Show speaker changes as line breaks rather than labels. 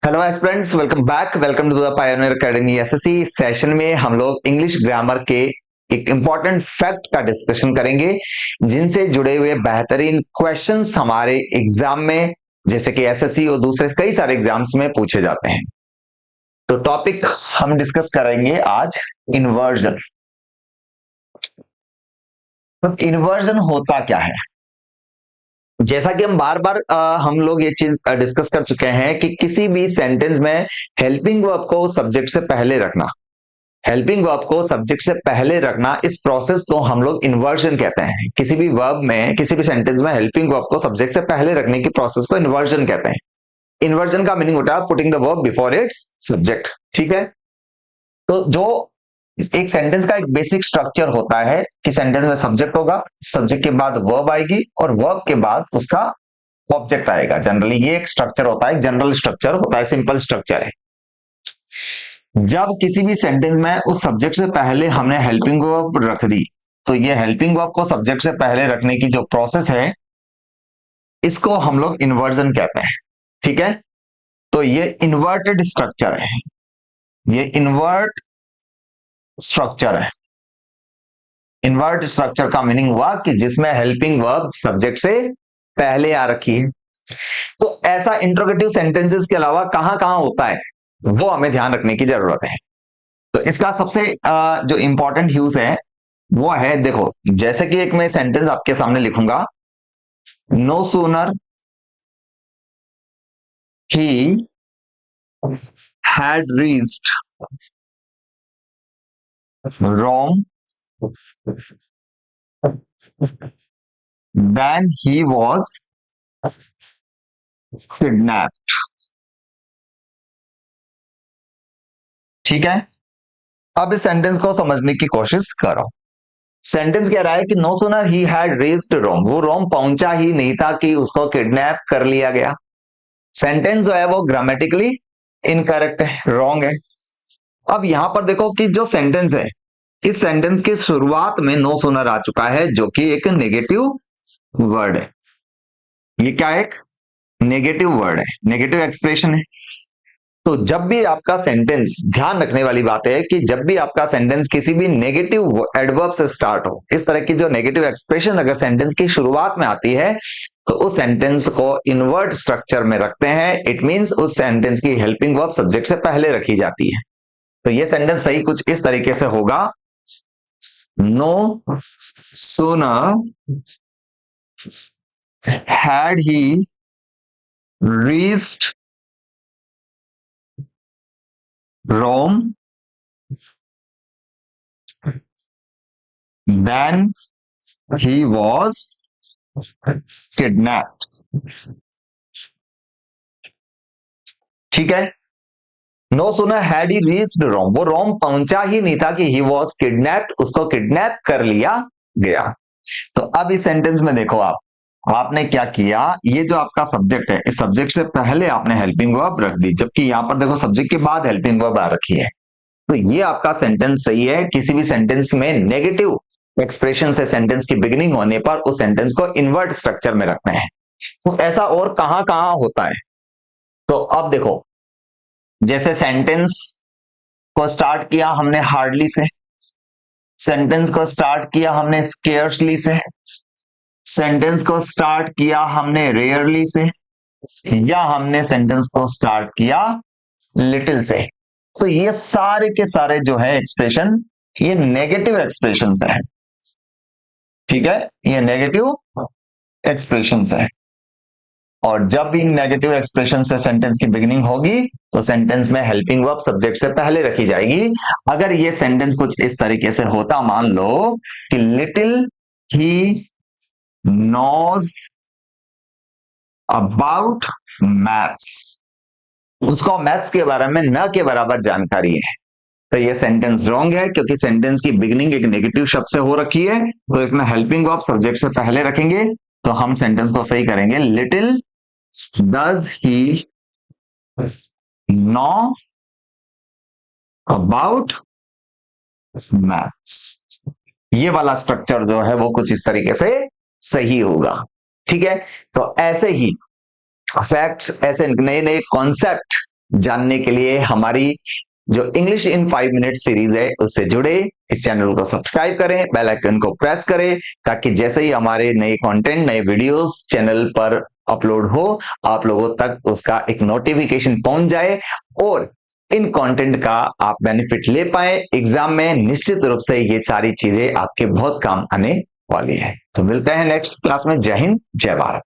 Hello aspirants, welcome back. Welcome to the Pioneer Academy SSC. Session में हम लोग English grammar के एक इंपॉर्टेंट फैक्ट का डिस्कशन करेंगे, जिनसे जुड़े हुए बेहतरीन क्वेश्चंस हमारे एग्जाम में, जैसे कि एसएससी और दूसरे कई सारे एग्जाम्स में पूछे जाते हैं। तो टॉपिक हम डिस्कस करेंगे आज इन्वर्जन। तो इन्वर्जन होता क्या है? जैसा कि हम बार बार हम लोग ये चीज डिस्कस कर चुके हैं कि किसी भी सेंटेंस में हेल्पिंग वर्ब को सब्जेक्ट से पहले रखना, हेल्पिंग वर्ब को सब्जेक्ट से पहले रखना, इस प्रोसेस को हम लोग इन्वर्जन कहते हैं। किसी भी वर्ब में, किसी भी सेंटेंस में हेल्पिंग वर्ब को सब्जेक्ट से पहले रखने की प्रोसेस को इन्वर्जन कहते हैं। इन्वर्जन का मीनिंग होता है putting the verb before it's subject. ठीक है, तो जो एक सेंटेंस का एक बेसिक स्ट्रक्चर होता है कि सेंटेंस में सब्जेक्ट होगा, सब्जेक्ट के बाद वर्ब आएगी और वर्ब के बाद उसका ऑब्जेक्ट आएगा। जनरली ये एक स्ट्रक्चर होता है, जनरल स्ट्रक्चर होता है, सिंपल स्ट्रक्चर है। जब किसी भी सेंटेंस में उस सब्जेक्ट से पहले हमने हेल्पिंग वर्ब रख दी, तो ये हेल्पिंग वर्ब को सब्जेक्ट से पहले रखने की जो प्रोसेस है, इसको हम लोग इन्वर्जन कहते हैं। ठीक है, तो ये इन्वर्टेड स्ट्रक्चर है, ये इन्वर्ट स्ट्रक्चर है। इन्वर्ट स्ट्रक्चर का मीनिंग हुआ कि जिसमें हेल्पिंग वर्ब सब्जेक्ट से पहले आ रखी है। तो ऐसा इंट्रोगेटिव सेंटेंसेस के अलावा कहां कहां होता है, वो हमें ध्यान रखने की जरूरत है। तो इसका सबसे जो इंपॉर्टेंट यूज है वो है, देखो, जैसे कि एक मैं सेंटेंस आपके सामने लिखूंगा, no sooner he had reached Rome than he was kidnapped. ठीक है, अब इस सेंटेंस को समझने की कोशिश करो। सेंटेंस कह रहा है कि no sooner he had reached Rome, वो रोम पहुंचा ही नहीं था कि उसको किडनैप कर लिया गया। सेंटेंस जो है वो ग्रामेटिकली इनकरेक्ट है, रॉन्ग है। अब यहां पर देखो कि जो सेंटेंस है, इस सेंटेंस की शुरुआत में नो सूनर आ चुका है, जो कि एक नेगेटिव वर्ड है। ये क्या है? एक नेगेटिव वर्ड है, नेगेटिव एक्सप्रेशन है। तो जब भी आपका सेंटेंस, ध्यान रखने वाली बात है कि जब भी आपका सेंटेंस किसी भी नेगेटिव एडवर्ब से स्टार्ट हो, इस तरह की जो नेगेटिव एक्सप्रेशन अगर सेंटेंस की शुरुआत में आती है, तो उस सेंटेंस को इन्वर्ट स्ट्रक्चर में रखते हैं। इट मींस उस सेंटेंस की हेल्पिंग वर्ब सब्जेक्ट से पहले रखी जाती है। तो ये सेंटेंस सही कुछ इस तरीके से होगा, no sooner had he reached Rome then he was kidnapped। ठीक है, no sooner had he reached Rome, वो रोम पहुंचा ही नहीं था कि ही वॉज किडनैप्ड, उसको किडनैप कर लिया गया। तो अब इस सेंटेंस में देखो, आपने क्या किया, ये जो आपका सब्जेक्ट है, इस सब्जेक्ट से पहले आपने हेल्पिंग वर्ब रख दी, जबकि यहां पर देखो सब्जेक्ट के बाद हेल्पिंग वर्ब आ रखी है। तो ये आपका सेंटेंस सही है। किसी भी सेंटेंस में नेगेटिव एक्सप्रेशन से सेंटेंस की बिगिनिंग होने पर उस सेंटेंस को इन्वर्ट स्ट्रक्चर में रखना है। तो ऐसा और कहां कहां होता है? तो अब देखो, जैसे सेंटेंस को स्टार्ट किया हमने हार्डली से, सेंटेंस को स्टार्ट किया हमने स्केर्सली से, सेंटेंस को स्टार्ट किया हमने रेयरली से, या हमने सेंटेंस को स्टार्ट किया लिटिल से। तो ये सारे के सारे जो है एक्सप्रेशन, ये नेगेटिव एक्सप्रेशन है। ठीक है, ये नेगेटिव एक्सप्रेशन है। और जब भी नेगेटिव एक्सप्रेशन से सेंटेंस की बिगिनिंग होगी, तो सेंटेंस में हेल्पिंग वर्ब सब्जेक्ट से पहले रखी जाएगी। अगर ये सेंटेंस कुछ इस तरीके से होता, मान लो कि little he knows about maths, उसको मैथ्स के बारे में न के बराबर जानकारी है, तो ये सेंटेंस रॉन्ग है, क्योंकि सेंटेंस की बिगिनिंग एक नेगेटिव शब्द से हो रखी है। तो इसमें हेल्पिंग वर्ब सब्जेक्ट से पहले रखेंगे, तो हम सेंटेंस को सही करेंगे, little does he know about maths. ये वाला स्ट्रक्चर जो है वो कुछ इस तरीके से सही होगा। ठीक है, तो ऐसे ही फैक्ट्स, ऐसे नए नए कॉन्सेप्ट जानने के लिए हमारी जो इंग्लिश इन 5 मिनट सीरीज है उससे जुड़े, इस चैनल को सब्सक्राइब करें, बेल आइकन को प्रेस करें, ताकि जैसे ही हमारे नए कंटेंट, नए वीडियोस चैनल पर अपलोड हो, आप लोगों तक उसका एक नोटिफिकेशन पहुंच जाए और इन कंटेंट का आप बेनिफिट ले पाए। एग्जाम में निश्चित रूप से ये सारी चीजें आपके बहुत काम आने वाली है। तो मिलते हैं नेक्स्ट क्लास में। जय हिंद, जय भारत।